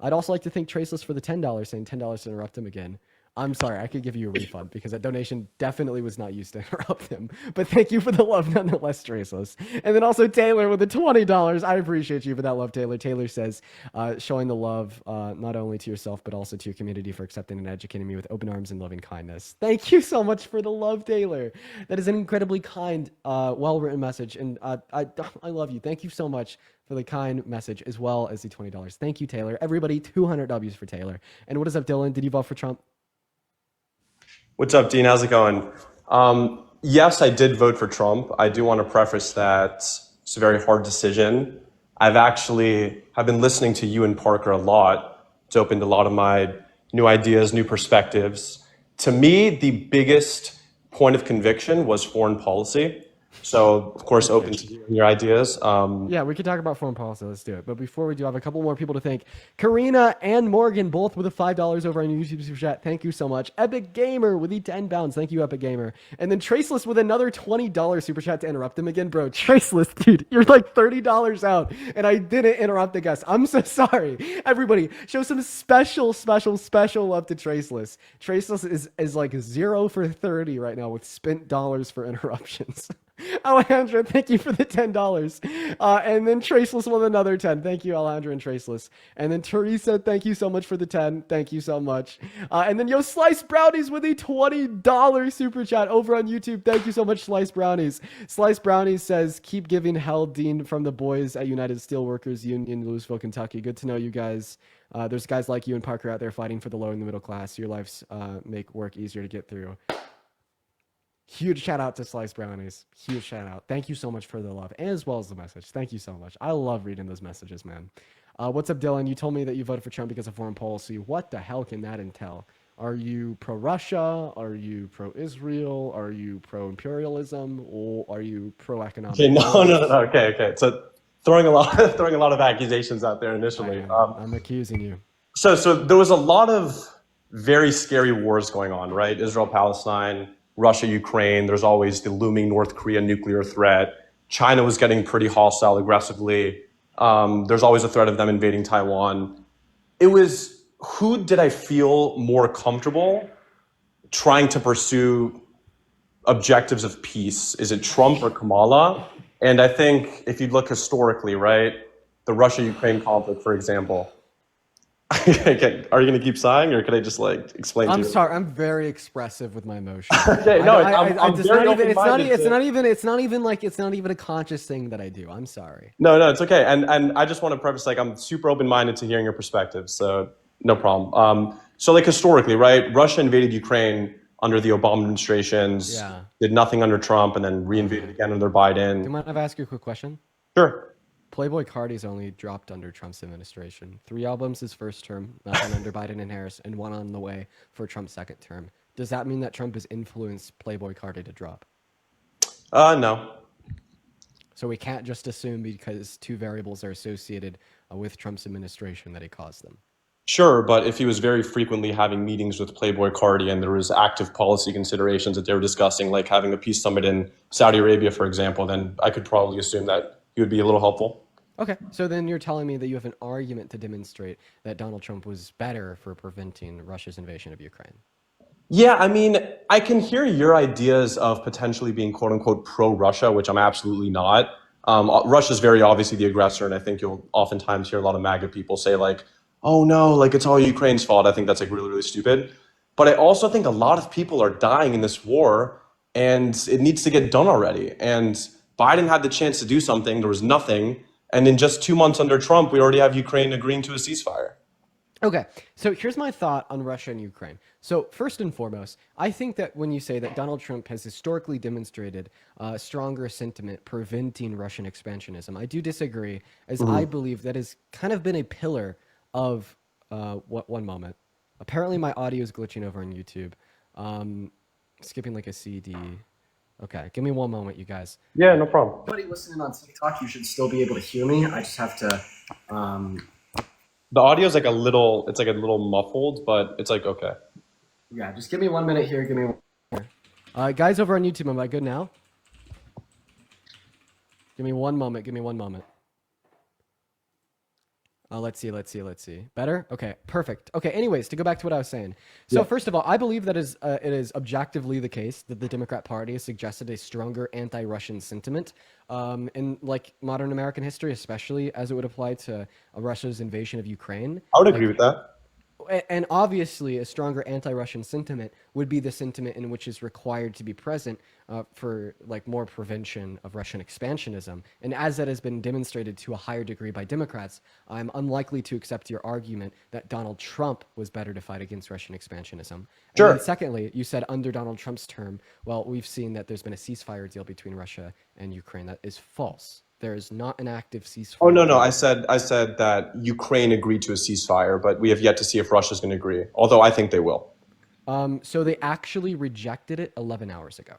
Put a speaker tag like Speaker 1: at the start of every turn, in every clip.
Speaker 1: I'd also like to thank Traceless for the $10, saying $10 to interrupt him again. I'm sorry, I could give you a refund because that donation definitely was not used to interrupt him. But thank you for the love nonetheless, Traceless. And then also Taylor with the $20. I appreciate you for that love, Taylor. Taylor says, showing the love not only to yourself, but also to your community for accepting and educating me with open arms and loving kindness. Thank you so much for the love, Taylor. That is an incredibly kind, well-written message. And I love you. Thank you so much for the kind message as well as the $20. Thank you, Taylor. Everybody, 200 W's for Taylor. And what is up, Dylan? Did you vote for Trump?
Speaker 2: What's up, Dean? How's it going? Yes, I did vote for Trump. I do want to preface that it's a very hard decision. Have been listening to you and Parker a lot. It's opened a lot of my new ideas, new perspectives. To me, the biggest point of conviction was foreign policy. So, of course, open to hearing your ideas.
Speaker 1: Yeah, we could talk about foreign policy. Let's do it. But before we do, I have a couple more people to thank. Karina and Morgan, both with a $5 over on YouTube Super Chat. Thank you so much. Epic Gamer with the 10 pounds. Thank you, Epic Gamer. And then Traceless with another $20 Super Chat to interrupt him again. Bro, Traceless, dude, you're like $30 out, and I didn't interrupt the guest. I'm so sorry. Everybody, show some special love to Traceless. Traceless is like 0 for 30 right now with spent dollars for interruptions. Alejandra, thank you for the $10. And then Traceless with another 10. Thank you, Alejandra and Traceless. And then Teresa, thank you so much for the 10. Thank you so much. And then Slice Brownies with a $20 super chat over on YouTube. Thank you so much, Slice Brownies. Slice Brownies says, keep giving hell, Dean, from the boys at United Steelworkers Union, Louisville, Kentucky. Good to know you guys. There's guys like you and Parker out there fighting for the low and the middle class. Your lives make work easier to get through. Huge shout out to Slice Brownies. Huge shout out. Thank you so much for the love as well as the message. Thank you so much. I love reading those messages, man. What's up, Dylan? You told me that you voted for Trump because of foreign policy. What the hell can that entail? Are you pro-Russia? Are you pro-Israel? Are you pro-imperialism? Or are you pro-economic?
Speaker 2: Okay, no. Okay. So throwing a lot of accusations out there initially.
Speaker 1: I'm accusing you.
Speaker 2: So there was a lot of very scary wars going on, right? Israel, Palestine, Russia, Ukraine. There's always the looming North Korea nuclear threat. China was getting pretty hostile aggressively. There's always a threat of them invading Taiwan. It was, who did I feel more comfortable trying to pursue objectives of peace? Is it Trump or Kamala? And I think if you look historically, right, the Russia-Ukraine conflict, for example. Okay, are you going to keep sighing, or could I just explain to you?
Speaker 1: I'm sorry. I'm very expressive with my emotions.
Speaker 2: Okay, no,
Speaker 1: it's not even a conscious thing that I do. I'm sorry.
Speaker 2: No, it's okay. And I just want to preface, I'm super open-minded to hearing your perspective, so no problem. So historically, right, Russia invaded Ukraine under the Obama administrations, did nothing under Trump, and then reinvaded again under Biden.
Speaker 1: Do you mind if I ask you a quick question?
Speaker 2: Sure.
Speaker 1: Playboi Carti's only dropped under Trump's administration. 3 albums his first term, nothing under Biden and Harris, and 1 on the way for Trump's second term. Does that mean that Trump has influenced Playboi Carti to drop?
Speaker 2: No.
Speaker 1: So we can't just assume because 2 variables are associated with Trump's administration that he caused them.
Speaker 2: Sure, but if he was very frequently having meetings with Playboi Carti and there was active policy considerations that they were discussing, like having a peace summit in Saudi Arabia, for example, then I could probably assume that he would be a little helpful.
Speaker 1: Okay, so then you're telling me that you have an argument to demonstrate that Donald Trump was better for preventing Russia's invasion of Ukraine.
Speaker 2: Yeah, I mean, I can hear your ideas of potentially being quote unquote pro-Russia, which I'm absolutely not. Russia's very obviously the aggressor, and I think you'll oftentimes hear a lot of MAGA people say oh no, it's all Ukraine's fault. I think that's really, really stupid. But I also think a lot of people are dying in this war, and it needs to get done already. And Biden had the chance to do something. There was nothing. And in just 2 months under Trump, we already have Ukraine agreeing to a ceasefire.
Speaker 1: Okay, so here's my thought on Russia and Ukraine. So first and foremost, I think that when you say that Donald Trump has historically demonstrated stronger sentiment preventing Russian expansionism, I do disagree, as I believe that has kind of been a pillar of one moment. Apparently my audio is glitching over on YouTube. Skipping a CD. Okay, give me one moment, you guys.
Speaker 2: Yeah, no problem.
Speaker 1: Anybody listening on TikTok, you should still be able to hear me. I just have to.
Speaker 2: The audio is a little muffled, but it's okay.
Speaker 1: Yeah, just give me 1 minute here. Give me 1 minute. Guys over on YouTube, am I good now? Give me one moment. Let's see. Better? Okay, perfect. Okay, anyways, to go back to what I was saying. So
Speaker 2: Yeah.
Speaker 1: first of all, I believe that it is objectively the case that the Democrat Party has suggested a stronger anti-Russian sentiment in like modern American history, especially as it would apply to Russia's invasion of Ukraine.
Speaker 2: I would agree
Speaker 1: Like
Speaker 2: with that.
Speaker 1: and obviously a stronger anti-Russian sentiment would be the sentiment in which is required to be present for like more prevention of Russian expansionism. And as that has been demonstrated to a higher degree by Democrats, I'm unlikely to accept your argument that Donald Trump was better to fight against Russian expansionism. And then
Speaker 2: Sure.
Speaker 1: secondly, you said under Donald Trump's term, well, we've seen that there's been a ceasefire deal between Russia and Ukraine. That is false. There is not an active
Speaker 2: Oh no,
Speaker 1: ceasefire
Speaker 2: no.
Speaker 1: deal.
Speaker 2: I said that Ukraine agreed to a ceasefire, but we have yet to see if Russia's going to agree. Although I think they will.
Speaker 1: So they actually rejected it 11 hours ago.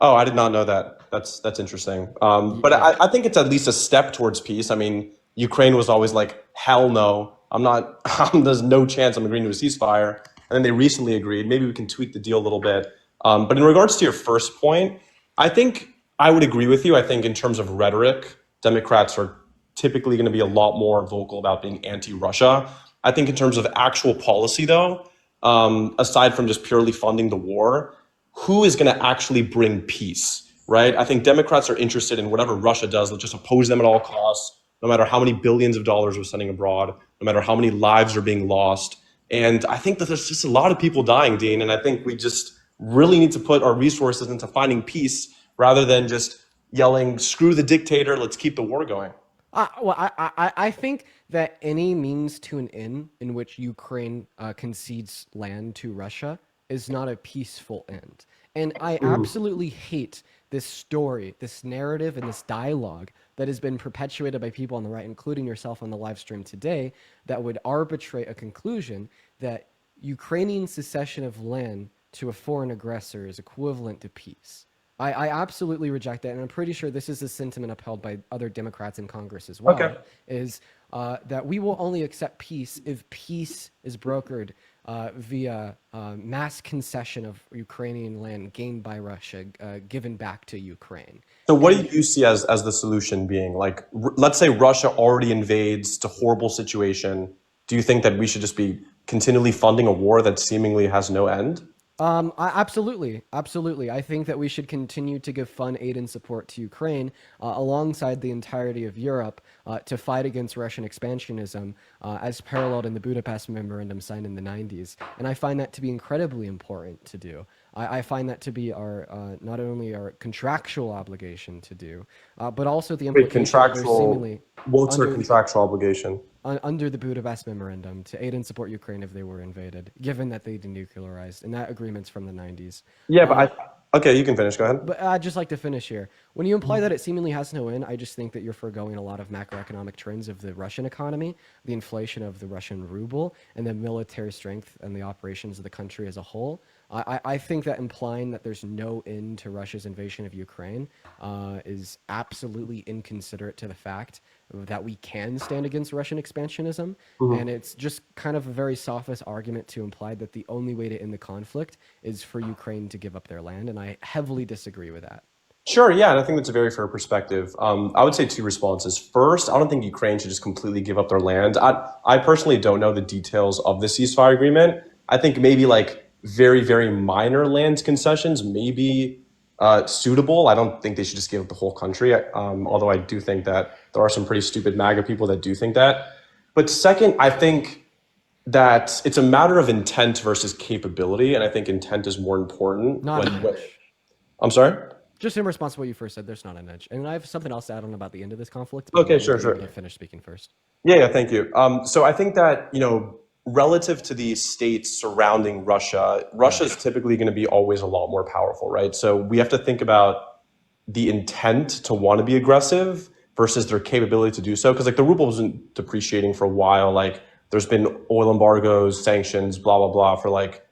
Speaker 2: Oh, I did not know that. That's interesting. But
Speaker 1: Yeah.
Speaker 2: I think it's at least a step towards peace. I mean, Ukraine was always like, hell no, I'm not. There's no chance I'm agreeing to a ceasefire. And then they recently agreed. Maybe we can tweak the deal a little bit. But in regards to your first point, I think I would agree with you. I think in terms of rhetoric, Democrats are typically going to be a lot more vocal about being anti-Russia. I think in terms of actual policy, though, aside from just purely funding the war, who is going to actually bring peace, right? I think Democrats are interested in whatever Russia does. Let's just oppose them at all costs, no matter how many billions of dollars we're sending abroad, no matter how many lives are being lost. And I think that there's just a lot of people dying, Dean. And I think we just really need to put our resources into finding peace rather than just yelling, screw the dictator, let's keep the war going.
Speaker 1: I think that any means to an end in which Ukraine concedes land to Russia is not a peaceful end. And I absolutely hate this story, this narrative, and this dialogue that has been perpetuated by people on the right, including yourself on the live stream today, that would arbitrate a conclusion that Ukrainian secession of land to a foreign aggressor is equivalent to peace. I absolutely reject that, and I'm pretty sure this is a sentiment upheld by other Democrats in Congress as well,
Speaker 2: Okay.
Speaker 1: is that we will only accept peace if peace is brokered via mass concession of Ukrainian land gained by Russia, given back to Ukraine.
Speaker 2: So what do
Speaker 1: And
Speaker 2: you see as the solution being? Like, let's say Russia already invades, it's a horrible situation. Do you think that we should just be continually funding a war that seemingly has no end?
Speaker 1: Absolutely. I think that we should continue to give fund aid and support to Ukraine alongside the entirety of Europe to fight against Russian expansionism as paralleled in the Budapest Memorandum signed in the 90s. And I find that to be incredibly important to do. I find that to be our not only our contractual obligation to do, but also the
Speaker 2: Wait,
Speaker 1: implication that there's
Speaker 2: contractual,
Speaker 1: seemingly
Speaker 2: what's our
Speaker 1: under
Speaker 2: contractual obligation?
Speaker 1: under the Budapest Memorandum to aid and support Ukraine if they were invaded, given that they denuclearized, and that agreement's from the 90s.
Speaker 2: Yeah, but okay, you can finish. Go ahead.
Speaker 1: But I'd just like to finish here. When you imply that it seemingly has no end, I just think that you're foregoing a lot of macroeconomic trends of the Russian economy, the inflation of the Russian ruble, and the military strength and the operations of the country as a whole. I think that implying that there's no end to Russia's invasion of Ukraine is absolutely inconsiderate to the fact that we can stand against Russian expansionism. And it's just kind of a very sophist argument to imply that the only way to end the conflict is for Ukraine to give up their land. And I heavily disagree with that.
Speaker 2: Sure, yeah, and I think that's a very fair perspective. I would say two responses. First, I don't think Ukraine should just completely give up their land. I personally don't know the details of the ceasefire agreement. I think maybe like very, very minor land concessions may be suitable. I don't think they should just give up the whole country, although I do think that there are some pretty stupid MAGA people that do think that. But second, I think that it's a matter of intent versus capability, and I think intent is more important.
Speaker 1: Not an edge.
Speaker 2: I'm sorry?
Speaker 1: Just in response to what you first said, there's not an edge. And I have something else to add on about the end of this conflict. But
Speaker 2: Okay,
Speaker 1: I'll
Speaker 2: sure,
Speaker 1: let you
Speaker 2: sure.
Speaker 1: finish speaking first.
Speaker 2: Yeah, thank you. So I think that, relative to the states surrounding Russia, Russia is typically going to be always a lot more powerful, right? So we have to think about the intent to want to be aggressive versus their capability to do so. Because like the ruble wasn't depreciating for a while. Like there's been oil embargoes, sanctions, blah, blah, blah for like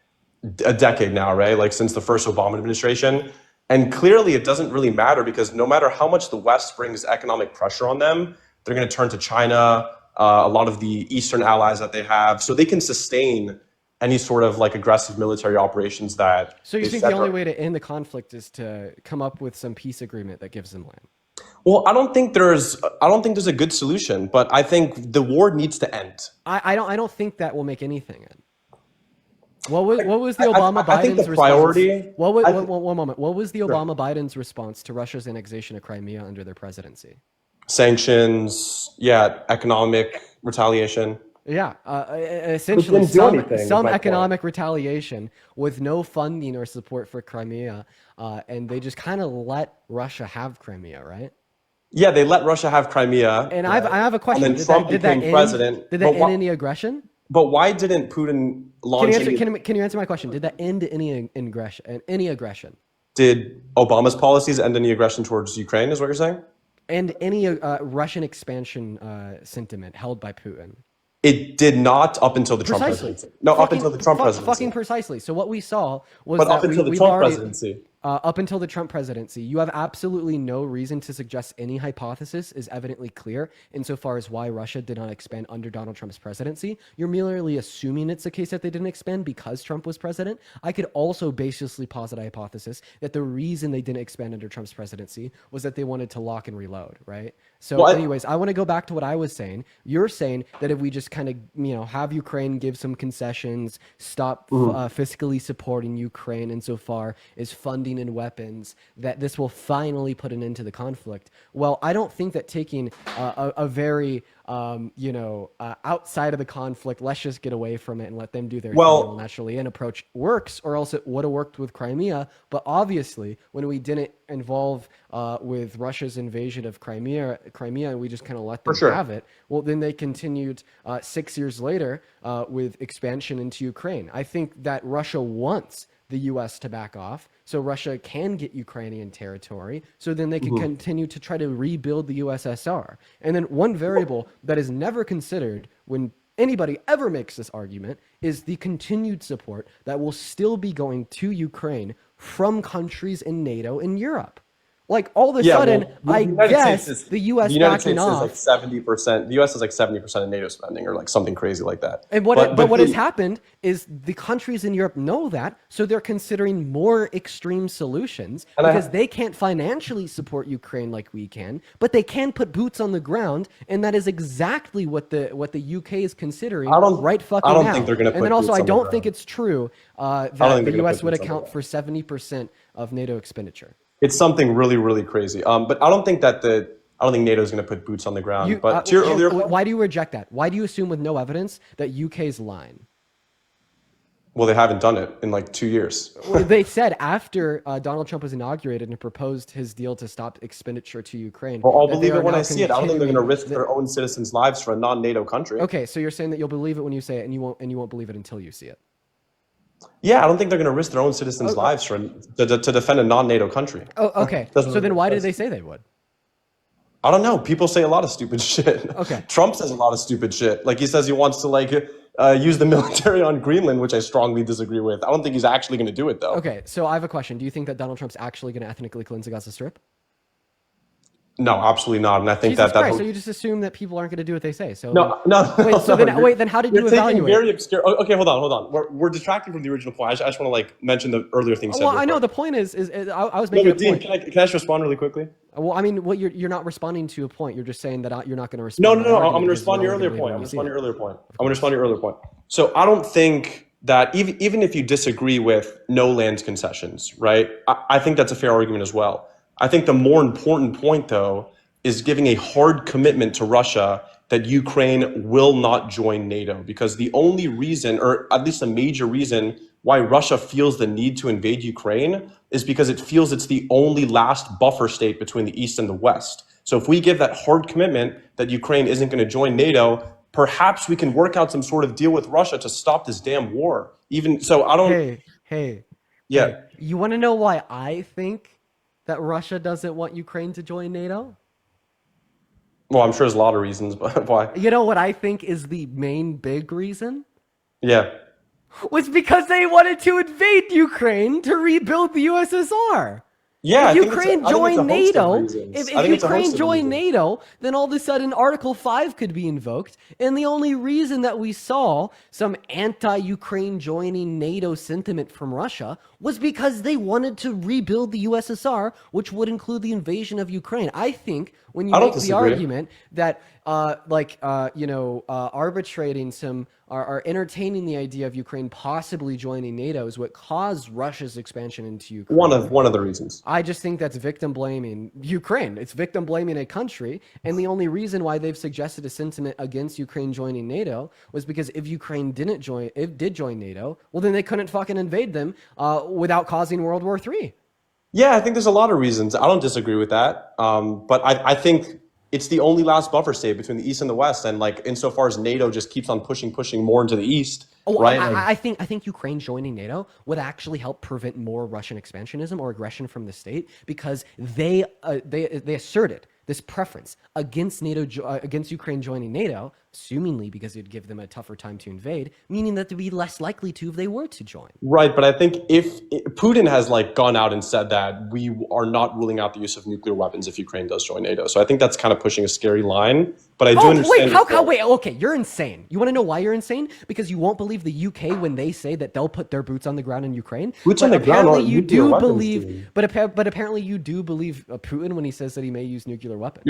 Speaker 2: a decade now, right? Like since the first Obama administration. And clearly it doesn't really matter because no matter how much the West brings economic pressure on them, they're going to turn to China, a lot of the Eastern allies that they have, so they can sustain any sort of like aggressive military operations that.
Speaker 1: So you
Speaker 2: they
Speaker 1: think
Speaker 2: set
Speaker 1: the only
Speaker 2: up.
Speaker 1: way to end the conflict is to come up with some peace agreement that gives them land?
Speaker 2: Well, I don't think there's a good solution, but I think the war needs to end.
Speaker 1: I don't think that will make anything end. What was the
Speaker 2: I think
Speaker 1: Obama-Biden's
Speaker 2: the
Speaker 1: response?
Speaker 2: priority.
Speaker 1: One moment. What was the
Speaker 2: Sure.
Speaker 1: Obama-Biden's response to Russia's annexation of Crimea under their presidency?
Speaker 2: Sanctions, yeah, economic retaliation.
Speaker 1: Yeah,
Speaker 2: Which
Speaker 1: essentially
Speaker 2: didn't do anything, is
Speaker 1: some
Speaker 2: my point.
Speaker 1: economic retaliation with no funding or support for Crimea, and they just kind of let Russia have Crimea, right?
Speaker 2: Yeah, they let Russia have Crimea,
Speaker 1: And
Speaker 2: right?
Speaker 1: I have a
Speaker 2: And
Speaker 1: question.
Speaker 2: then Trump
Speaker 1: Did that
Speaker 2: became
Speaker 1: end?
Speaker 2: president.
Speaker 1: Did that end any aggression?
Speaker 2: But why didn't Putin
Speaker 1: Can you
Speaker 2: launch
Speaker 1: answer?
Speaker 2: any?
Speaker 1: Can you answer my question? Did that end any aggression? Any aggression?
Speaker 2: Did Obama's policies end any aggression towards Ukraine? Is what you're saying?
Speaker 1: And any Russian expansion sentiment held by Putin?
Speaker 2: It did not up until the Trump
Speaker 1: Precisely.
Speaker 2: presidency. No, up until the Trump presidency.
Speaker 1: Fucking precisely. So what we saw was
Speaker 2: But
Speaker 1: that
Speaker 2: up until the
Speaker 1: we've
Speaker 2: Trump
Speaker 1: already,
Speaker 2: presidency.
Speaker 1: up until the Trump presidency, you have absolutely no reason to suggest any hypothesis is evidently clear insofar as why Russia did not expand under Donald Trump's presidency. You're merely assuming it's the case that they didn't expand because Trump was president. I could also basically posit a hypothesis that the reason they didn't expand under Trump's presidency was that they wanted to lock and reload, right? So
Speaker 2: Well,
Speaker 1: anyways, I want to go back to what I was saying. You're saying that if we just kind of, have Ukraine give some concessions, stop fiscally supporting Ukraine insofar as funding and weapons, that this will finally put an end to the conflict. Well, I don't think that taking a very, outside of the conflict, let's just get away from it and let them do their thing
Speaker 2: Well,
Speaker 1: naturally and approach works, or else it would have worked with Crimea. But obviously, when we didn't involve with Russia's invasion of Crimea, and we just kind of let them
Speaker 2: sure.
Speaker 1: have it, well, then they continued 6 years later with expansion into Ukraine. I think that Russia wants the U.S. to back off so Russia can get Ukrainian territory, so then they can continue to try to rebuild the USSR. And then one variable that is never considered when anybody ever makes this argument is the continued support that will still be going to Ukraine from countries in NATO and Europe. Like all of a sudden,
Speaker 2: well,
Speaker 1: I
Speaker 2: the United
Speaker 1: guess
Speaker 2: States is-
Speaker 1: the U.S.
Speaker 2: The United
Speaker 1: backing
Speaker 2: States
Speaker 1: off.
Speaker 2: is like 70%. The U.S. is like 70% of NATO spending, or like something crazy like that.
Speaker 1: And what has
Speaker 2: the-
Speaker 1: happened is the countries in Europe know that, so they're considering more extreme solutions because they can't financially support Ukraine like we can, but they can put boots on the ground, and that is exactly what the UK is considering right fucking now.
Speaker 2: I don't think they're gonna
Speaker 1: and
Speaker 2: put
Speaker 1: then also,
Speaker 2: boots
Speaker 1: I
Speaker 2: on the
Speaker 1: don't think
Speaker 2: ground.
Speaker 1: it's true that
Speaker 2: think
Speaker 1: the
Speaker 2: they're gonna
Speaker 1: US
Speaker 2: put
Speaker 1: would
Speaker 2: boots on the
Speaker 1: account for 70% of NATO expenditure.
Speaker 2: It's something really, really crazy. But I don't think NATO is going to put boots on the ground. But to your earlier point,
Speaker 1: Why do you reject that? Why do you assume with no evidence that UK's lying?
Speaker 2: well, they haven't done it in like 2 years.
Speaker 1: Well, they said after Donald Trump was inaugurated and proposed his deal to stop expenditure to Ukraine.
Speaker 2: Well, I'll
Speaker 1: that they
Speaker 2: believe
Speaker 1: are
Speaker 2: it when
Speaker 1: now
Speaker 2: I see it. I don't think they're going to
Speaker 1: continuing
Speaker 2: risk their own citizens' lives for a non-NATO country.
Speaker 1: Okay, so you're saying that you'll believe it when you say it, and you won't believe it until you see it.
Speaker 2: Yeah, I don't think they're going to risk their own citizens' lives to defend a non-NATO country.
Speaker 1: Oh, okay.
Speaker 2: Doesn't
Speaker 1: So then
Speaker 2: make
Speaker 1: why did
Speaker 2: sense.
Speaker 1: they say they would?
Speaker 2: I don't know. People say a lot of stupid shit.
Speaker 1: Okay.
Speaker 2: Trump says a lot of stupid shit. Like he says he wants to use the military on Greenland, which I strongly disagree with. I don't think he's actually going to do it though.
Speaker 1: Okay, so I have a question. Do you think that Donald Trump's actually going to ethnically cleanse the Gaza Strip?
Speaker 2: No, absolutely not. And I think
Speaker 1: Jesus
Speaker 2: that
Speaker 1: Christ, so you just assume that people aren't going to do what they say. So
Speaker 2: No.
Speaker 1: Wait, so
Speaker 2: no,
Speaker 1: then how did you
Speaker 2: you're taking
Speaker 1: evaluate?
Speaker 2: very obscure. Okay, hold on. We're distracting from the original point. I just want to mention the earlier thing you said.
Speaker 1: Well,
Speaker 2: real
Speaker 1: I know
Speaker 2: quick.
Speaker 1: the point is I was
Speaker 2: No,
Speaker 1: making
Speaker 2: but
Speaker 1: a
Speaker 2: Dean,
Speaker 1: point.
Speaker 2: can I just respond really quickly?
Speaker 1: Well, I mean, what you're not responding to a point. You're just saying that you're not going to respond.
Speaker 2: No.
Speaker 1: to my
Speaker 2: I'm
Speaker 1: argument
Speaker 2: going to
Speaker 1: because
Speaker 2: respond to
Speaker 1: you're
Speaker 2: your
Speaker 1: only
Speaker 2: earlier
Speaker 1: gonna
Speaker 2: point.
Speaker 1: believe it when you see it.
Speaker 2: I'm going to respond to your earlier point. So I don't think that even if you disagree with no land concessions, right? I think that's a fair argument as well. I think the more important point, though, is giving a hard commitment to Russia that Ukraine will not join NATO, because the only reason, or at least a major reason, why Russia feels the need to invade Ukraine is because it feels it's the only last buffer state between the East and the West. So if we give that hard commitment that Ukraine isn't going to join NATO, perhaps we can work out some sort of deal with Russia to stop this damn war. Even so, I don't.
Speaker 1: Hey.
Speaker 2: Yeah.
Speaker 1: You want to know why I think that Russia doesn't want Ukraine to join NATO?
Speaker 2: Well, I'm sure there's a lot of reasons, but why?
Speaker 1: You know what I think is the main big reason?
Speaker 2: Yeah.
Speaker 1: Was because they wanted to invade Ukraine to rebuild the USSR.
Speaker 2: Yeah,
Speaker 1: If
Speaker 2: I think it's
Speaker 1: Ukraine
Speaker 2: I think it's a
Speaker 1: joined
Speaker 2: host of
Speaker 1: NATO,
Speaker 2: reasons.
Speaker 1: if
Speaker 2: I think it's a
Speaker 1: Ukraine
Speaker 2: host of
Speaker 1: joined
Speaker 2: reasons.
Speaker 1: NATO, then all of a sudden Article 5 could be invoked. And the only reason that we saw some anti-Ukraine joining NATO sentiment from Russia was because they wanted to rebuild the USSR, which would include the invasion of Ukraine. I think when you
Speaker 2: I don't
Speaker 1: make the
Speaker 2: disagree.
Speaker 1: argument that arbitrating some are entertaining the idea of Ukraine possibly joining NATO is what caused Russia's expansion into Ukraine.
Speaker 2: One of the reasons.
Speaker 1: I just think that's victim blaming Ukraine. It's victim blaming a country. And the only reason why they've suggested a sentiment against Ukraine joining NATO was because if Ukraine did join NATO, well, then they couldn't fucking invade them without causing World War III.
Speaker 2: Yeah, I think there's a lot of reasons. I don't disagree with that. But I think it's the only last buffer state between the East and the West. And like insofar as NATO just keeps on pushing more into the East,
Speaker 1: Oh,
Speaker 2: right? Like,
Speaker 1: I think Ukraine joining NATO would actually help prevent more Russian expansionism or aggression from the state because they asserted this preference against against Ukraine joining NATO, assumingly because it'd give them a tougher time to invade, meaning that they'd be less likely to if they were to join.
Speaker 2: right, but I think if Putin has like gone out and said that we are not ruling out the use of nuclear weapons if Ukraine does join NATO. So I think that's kind of pushing a scary line. But I do
Speaker 1: Oh,
Speaker 2: understand.
Speaker 1: wait, okay, you're insane. You want to know why you're insane? Because you won't believe the UK when they say that they'll put their boots on the ground in Ukraine.
Speaker 2: Boots
Speaker 1: But
Speaker 2: on the ground
Speaker 1: apparently
Speaker 2: aren't
Speaker 1: you
Speaker 2: nuclear
Speaker 1: do
Speaker 2: weapons,
Speaker 1: believe,
Speaker 2: dude.
Speaker 1: but apparently you do believe Putin when he says that he may use nuclear weapons.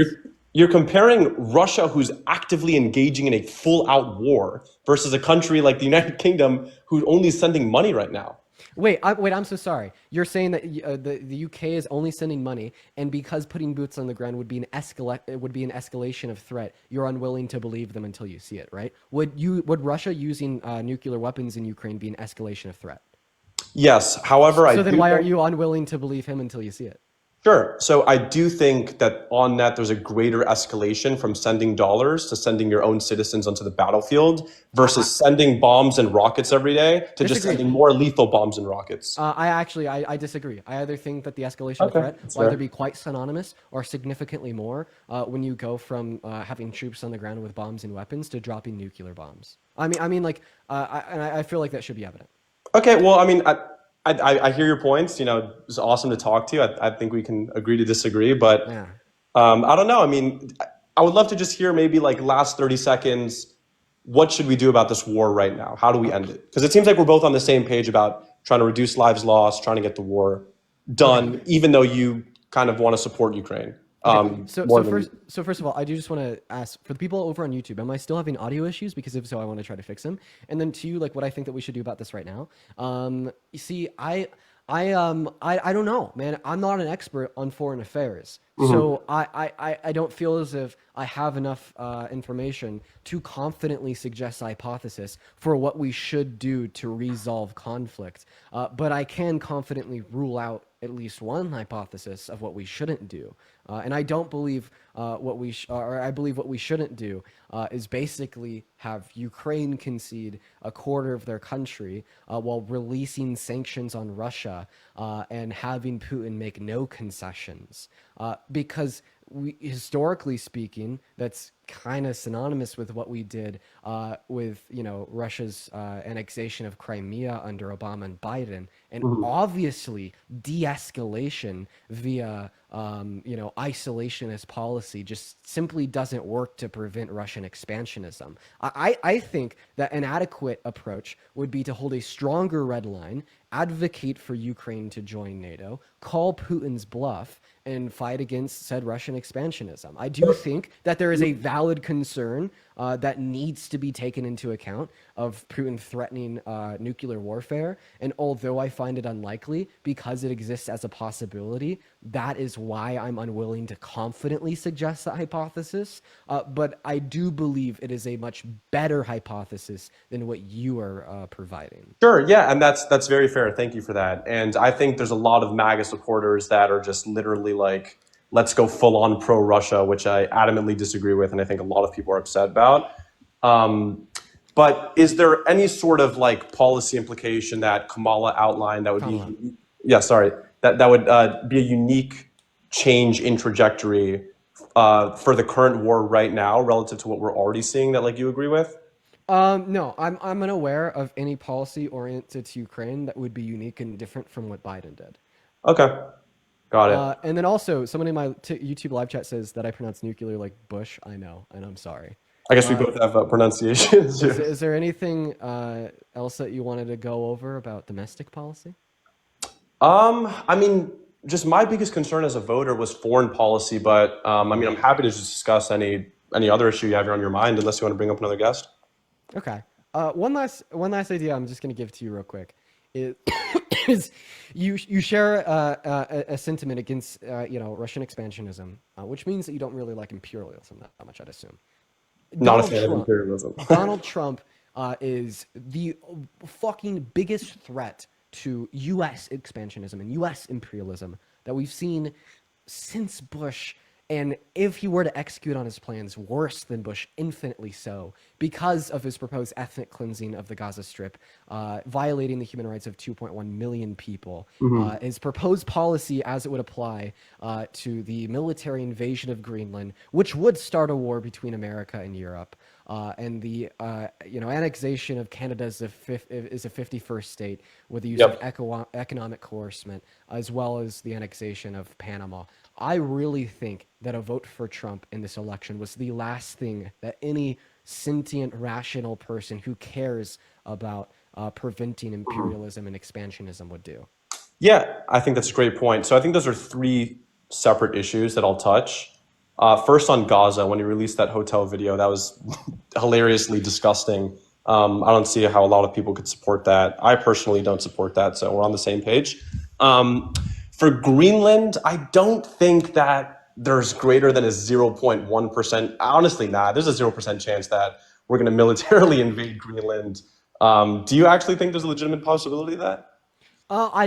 Speaker 2: You're comparing Russia, who's actively engaging in a full-out war, versus a country like the United Kingdom, who's only sending money right now.
Speaker 1: Wait, I'm so sorry. You're saying that the UK is only sending money, and because putting boots on the ground would be an escalation of threat, you're unwilling to believe them until you see it, right? Would Russia using nuclear weapons in Ukraine be an escalation of threat?
Speaker 2: Yes, however,
Speaker 1: So then why aren't you unwilling to believe him until you see it?
Speaker 2: Sure. So I do think that on that there's a greater escalation from sending dollars to sending your own citizens onto the battlefield versus sending bombs and rockets every day to just
Speaker 1: Disagree.
Speaker 2: sending more lethal bombs and rockets.
Speaker 1: I disagree. I either think that the escalation of
Speaker 2: Okay,
Speaker 1: threat
Speaker 2: that's
Speaker 1: will either
Speaker 2: fair.
Speaker 1: be quite synonymous or significantly more when you go from having troops on the ground with bombs and weapons to dropping nuclear bombs. I feel like that should be evident.
Speaker 2: Okay, well, I mean, I hear your points. You know, it's awesome to talk to you. I think we can agree to disagree, but
Speaker 1: Yeah.
Speaker 2: I don't know. I mean, I would love to just hear maybe like last 30 seconds. What should we do about this war right now? How do we end it? Because it seems like we're both on the same page about trying to reduce lives lost, trying to get the war done, even though you kind of want to support Ukraine.
Speaker 1: So first of all, I do just want to ask for the people over on YouTube, am I still having audio issues? Because if so, I want to try to fix them. And then two, like what I think that we should do about this right now. You see, I don't know, man. I'm not an expert on foreign affairs. So I don't feel as if I have enough information to confidently suggest a hypothesis for what we should do to resolve conflict. But I can confidently rule out at least one hypothesis of what we shouldn't do. And I don't believe I believe what we shouldn't do is basically have Ukraine concede a quarter of their country while releasing sanctions on Russia and having Putin make no concessions. Because historically speaking, that's kind of synonymous with what we did with Russia's annexation of Crimea under Obama and Biden, and obviously de-escalation via isolationist policy just simply doesn't work to prevent Russian expansionism. I think that an adequate approach would be to hold a stronger red line, advocate for Ukraine to join NATO, call Putin's bluff, and fight against said Russian expansionism. I do think that there is a valid concern that needs to be taken into account of Putin threatening nuclear warfare. And although I find it unlikely because it exists as a possibility, that is why I'm unwilling to confidently suggest that hypothesis. But I do believe it is a much better hypothesis than what you are providing.
Speaker 2: Sure, yeah, and that's very fair. Thank you for that. And I think there's a lot of MAGA supporters that are just literally like, let's go full on pro Russia, which I adamantly disagree with, and I think a lot of people are upset about. But is there any sort of like policy implication that Kamala outlined that would be, yeah, sorry, that would be a unique change in trajectory for the current war right now relative to what we're already seeing that like you agree with?
Speaker 1: No, I'm unaware of any policy oriented to Ukraine that would be unique and different from what Biden did.
Speaker 2: Okay. Got it.
Speaker 1: And then also, somebody in my YouTube live chat says that I pronounce nuclear like Bush. I know, and I'm sorry.
Speaker 2: I guess we both have pronunciation issues.
Speaker 1: Is there anything else that you wanted to go over about domestic policy?
Speaker 2: I mean, just my biggest concern as a voter was foreign policy, but I mean, I'm happy to just discuss any other issue you have on your mind, unless you want to bring up another guest.
Speaker 1: Okay. One last idea I'm just going to give to you real quick is, is you share a sentiment against Russian expansionism, which means that you don't really like imperialism that much, I'd assume.
Speaker 2: Not a
Speaker 1: Donald
Speaker 2: fan of
Speaker 1: Trump,
Speaker 2: imperialism.
Speaker 1: Donald Trump is the fucking biggest threat to U.S. expansionism and U.S. imperialism that we've seen since Bush. And if he were to execute on his plans, worse than Bush, infinitely so, because of his proposed ethnic cleansing of the Gaza Strip, violating the human rights of 2.1 million people, his proposed policy as it would apply to the military invasion of Greenland, which would start a war between America and Europe, and the annexation of Canada is a 51st state with the use of economic coercion, as well as the annexation of Panama. I really think that a vote for Trump in this election was the last thing that any sentient, rational person who cares about preventing imperialism and expansionism would do.
Speaker 2: Yeah, I think that's a great point. So I think those are three separate issues that I'll touch. First, on Gaza, when he released that hotel video, that was hilariously disgusting. I don't see how a lot of people could support that. I personally don't support that, so we're on the same page. For Greenland, I don't think that there's greater than a 0.1%. Honestly, there's a 0% chance that we're going to militarily invade Greenland. Do you actually think there's a legitimate possibility of that?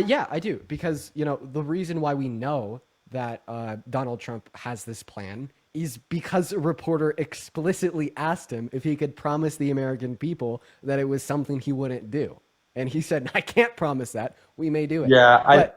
Speaker 1: Yeah, I do, because the reason why we know that Donald Trump has this plan is because a reporter explicitly asked him if he could promise the American people that it was something he wouldn't do, and he said, "I can't promise that. We may do it."
Speaker 2: Yeah,
Speaker 1: But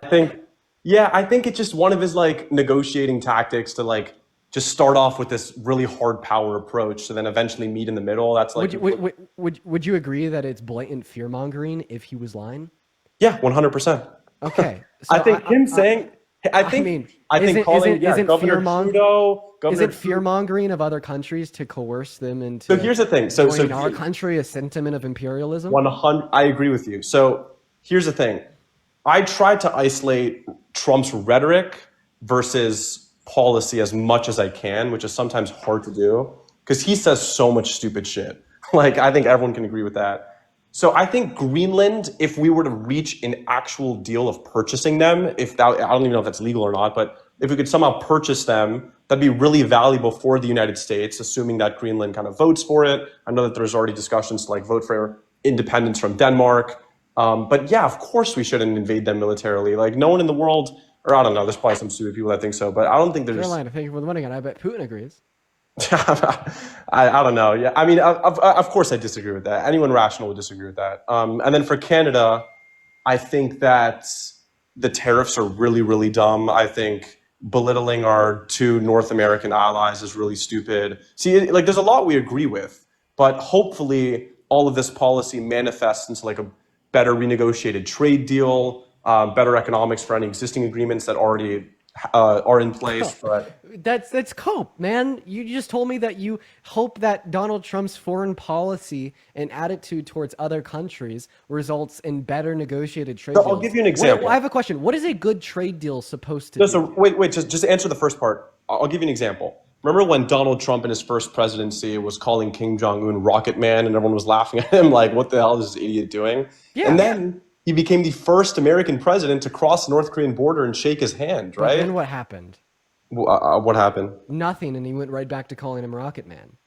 Speaker 2: I think it's just one of his like negotiating tactics to just start off with this really hard power approach, to then eventually meet in the middle. That's like,
Speaker 1: would you agree that it's blatant fear mongering if he was lying?
Speaker 2: yeah, 100%.
Speaker 1: Okay, so
Speaker 2: I think him saying, I
Speaker 1: I mean,
Speaker 2: think calling Governor Trudeau,
Speaker 1: isn't fear mongering of other countries to coerce them into
Speaker 2: So here's the thing. So
Speaker 1: joining our country a sentiment of imperialism?
Speaker 2: 100. I agree with you. So here's the thing. I tried to isolate Trump's rhetoric versus policy as much as I can, which is sometimes hard to do because he says so much stupid shit. I think everyone can agree with that. So I think Greenland, if we were to reach an actual deal of purchasing them, I don't even know if that's legal or not, but if we could somehow purchase them, that'd be really valuable for the United States, assuming that Greenland kind of votes for it. I know that there's already discussions to vote for independence from Denmark. But yeah, of course we shouldn't invade them militarily. No one in the world, or I don't know, there's probably some stupid people that think so, but I don't think there's...
Speaker 1: Carolina, thank you for the money, and I bet Putin agrees.
Speaker 2: I don't know. Yeah, I mean, of course I disagree with that. Anyone rational would disagree with that. And then for Canada, I think that the tariffs are really, really dumb. I think belittling our two North American allies is really stupid. See, there's a lot we agree with, but hopefully all of this policy manifests into a better renegotiated trade deal, better economics for any existing agreements that already are in place. But
Speaker 1: that's cope, man. You just told me that you hope that Donald Trump's foreign policy and attitude towards other countries results in better negotiated trade deals.
Speaker 2: I'll give you an example.
Speaker 1: I have a question. What is a good trade deal supposed to do?
Speaker 2: So wait, just answer the first part. I'll give you an example. Remember when Donald Trump in his first presidency was calling Kim Jong-un Rocket Man and everyone was laughing at him what the hell is this idiot doing?
Speaker 1: Yeah.
Speaker 2: And then he became the first American president to cross the North Korean border and shake his hand, right?
Speaker 1: But then what happened?
Speaker 2: What happened?
Speaker 1: Nothing, and he went right back to calling him Rocket Man.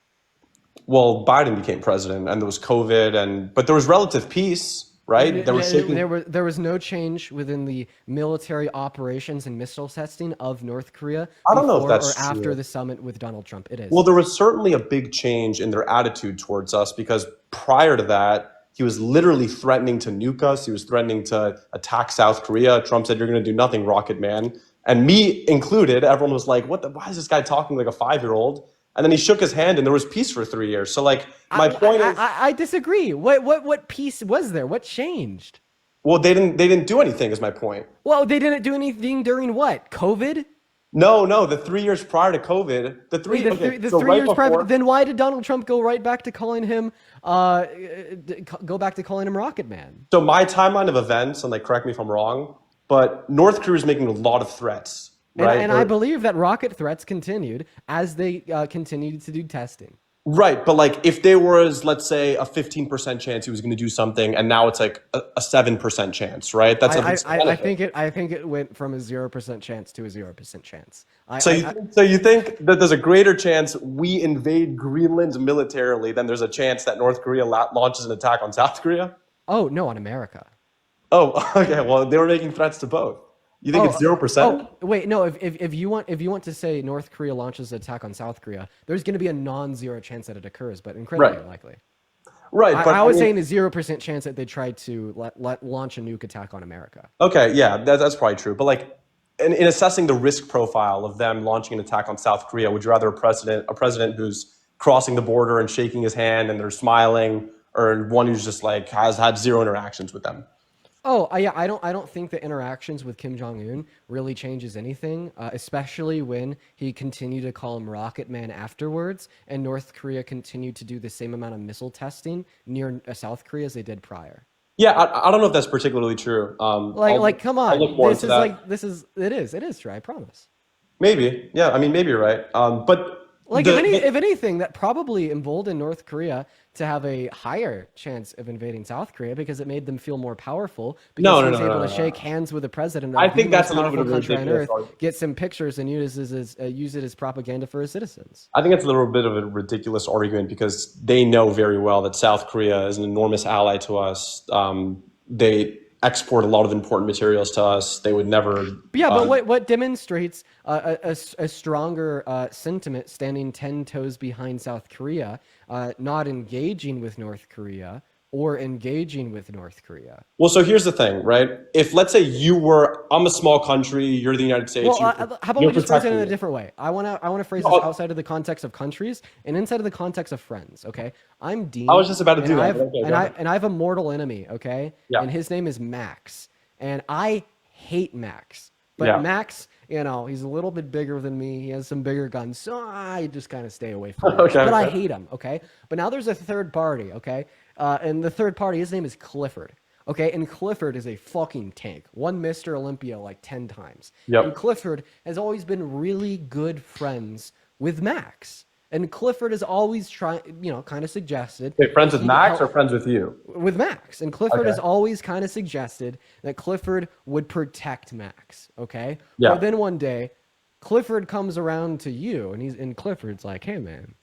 Speaker 2: Well, Biden became president, and there was COVID, but there was relative peace, right?
Speaker 1: There was no change within the military operations and missile testing of North Korea.
Speaker 2: I don't know if that's
Speaker 1: or after
Speaker 2: true.
Speaker 1: the summit with Donald Trump. It is.
Speaker 2: Well, there was certainly a big change in their attitude towards us because prior to that, he was literally threatening to nuke us. He was threatening to attack South Korea. Trump said, "You're going to do nothing, Rocket Man." And me included, everyone was like, why is this guy talking like a 5-year-old? And then he shook his hand and there was peace for 3 years. So my point is...
Speaker 1: I disagree. What peace was there? What changed?
Speaker 2: Well, they didn't do anything is my point.
Speaker 1: Well, they didn't do anything during what? COVID?
Speaker 2: No, no, the 3 years prior to COVID,
Speaker 1: Wait,
Speaker 2: okay,
Speaker 1: the
Speaker 2: so
Speaker 1: three
Speaker 2: right
Speaker 1: years prior.
Speaker 2: before,
Speaker 1: Then why did Donald Trump go right back to calling him, go back to calling him Rocket Man?
Speaker 2: so my timeline of events, and like correct me if I'm wrong, but North Korea is making a lot of threats, right?
Speaker 1: And I believe that rocket threats continued as they continued to do testing.
Speaker 2: Right, but like if there was, let's say, a 15% chance he was going to do something, and now it's like a 7% chance, right? That's a big benefit.
Speaker 1: I think it went from a 0% chance to a 0% chance.
Speaker 2: So you think that there's a greater chance we invade Greenland militarily than there's a chance that North Korea launches an attack on South Korea?
Speaker 1: Oh no, on America.
Speaker 2: Oh, okay. Well, they were making threats to both. You think it's 0%?
Speaker 1: Oh, wait, no. If you want to say North Korea launches an attack on South Korea, there's going to be a non-zero chance that it occurs, but incredibly likely.
Speaker 2: Right. But
Speaker 1: I was saying a 0% chance that they tried to launch a nuke attack on America.
Speaker 2: Okay, yeah, that's probably true. But like, in assessing the risk profile of them launching an attack on South Korea, would you rather a president who's crossing the border and shaking his hand and they're smiling, or one who's just like has had zero interactions with them?
Speaker 1: Oh, yeah, I don't think the interactions with Kim Jong-un really changes anything, especially when he continued to call him Rocket Man afterwards, and North Korea continued to do the same amount of missile testing near South Korea as they did prior.
Speaker 2: Yeah, I don't know if that's particularly true.
Speaker 1: Come on,
Speaker 2: I'll look more
Speaker 1: this
Speaker 2: into
Speaker 1: is
Speaker 2: that.
Speaker 1: it is true. I promise.
Speaker 2: Maybe, yeah. I mean, maybe you're right. But
Speaker 1: Like if anything, that probably emboldened North Korea to have a higher chance of invading South Korea because it made them feel more powerful because he was able to shake hands with the president of
Speaker 2: I think
Speaker 1: the
Speaker 2: that's
Speaker 1: most
Speaker 2: a little bit
Speaker 1: powerful
Speaker 2: of a
Speaker 1: country on
Speaker 2: ridiculous
Speaker 1: earth,
Speaker 2: argument.
Speaker 1: get some pictures and use it as propaganda for his citizens.
Speaker 2: I think it's a little bit of a ridiculous argument because they know very well that South Korea is an enormous ally to us. They export a lot of important materials to us. They would never.
Speaker 1: Yeah, but what demonstrates a stronger sentiment standing 10 toes behind South Korea, not engaging with North Korea or engaging with North Korea?
Speaker 2: Well, so here's the thing, right? If let's say I'm a small country, you're the United States.
Speaker 1: Well, how about
Speaker 2: you're
Speaker 1: we just phrase it in
Speaker 2: protecting
Speaker 1: a
Speaker 2: me.
Speaker 1: different way? I want to phrase this outside of the context of countries and inside of the context of friends. Okay, I'm Dean.
Speaker 2: I was just about to do that.
Speaker 1: And I have a mortal enemy. Okay,
Speaker 2: Yeah.
Speaker 1: and his name is Max, and I hate Max. But
Speaker 2: Yeah.
Speaker 1: Max, he's a little bit bigger than me. He has some bigger guns, so I just kind of stay away from him.
Speaker 2: Okay,
Speaker 1: But I
Speaker 2: okay.
Speaker 1: hate him. Okay, but now there's a third party. Okay, and the third party, his name is Clifford. Okay, and Clifford is a fucking tank. Won Mr. Olympia like 10 times.
Speaker 2: Yep.
Speaker 1: And Clifford has always been really good friends with Max. And Clifford has always tried, kind of suggested.
Speaker 2: Wait, friends with
Speaker 1: he
Speaker 2: Max or
Speaker 1: help-
Speaker 2: friends with you?
Speaker 1: with Max. And Clifford
Speaker 2: Okay.
Speaker 1: has always kind of suggested that Clifford would protect Max. Okay?
Speaker 2: Yeah.
Speaker 1: But then one day, Clifford comes around to you and Clifford's like, hey man,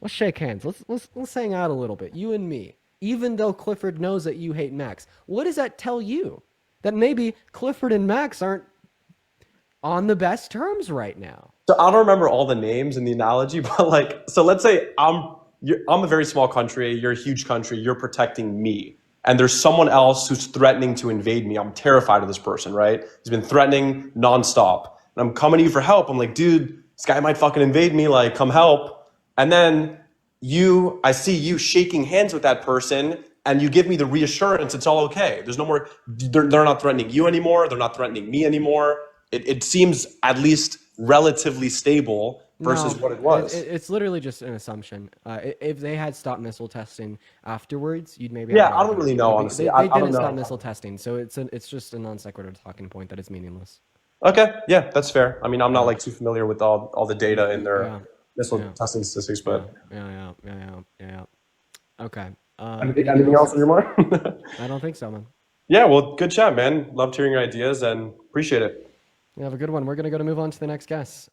Speaker 1: let's shake hands. Let's hang out a little bit, you and me. Even though Clifford knows that you hate Max. What does that tell you? That maybe Clifford and Max aren't on the best terms right now.
Speaker 2: So I don't remember all the names in the analogy, but like, so let's say I'm a very small country, you're a huge country, you're protecting me. And there's someone else who's threatening to invade me. I'm terrified of this person, right? He's been threatening nonstop. And I'm coming to you for help. I'm like, dude, this guy might fucking invade me, like, come help. And then I see you shaking hands with that person and you give me the reassurance it's all okay. There's no more, they're not threatening you anymore. They're not threatening me anymore. It seems at least relatively stable versus what it was.
Speaker 1: It's literally just an assumption. If they had stopped missile testing afterwards, you'd maybe.
Speaker 2: Yeah, I don't really know, honestly.
Speaker 1: They
Speaker 2: I don't
Speaker 1: didn't
Speaker 2: know.
Speaker 1: stop missile testing, so it's just a non sequitur talking point that is meaningless.
Speaker 2: Okay, yeah, that's fair. I mean, I'm not like too familiar with all the data in their
Speaker 1: Yeah.
Speaker 2: missile testing statistics, but
Speaker 1: Yeah. Okay.
Speaker 2: anything else on your mind?
Speaker 1: I don't think so, man.
Speaker 2: Yeah, well, good chat, man. Loved hearing your ideas and appreciate it.
Speaker 1: You have a good one. We're gonna move on to the next guest.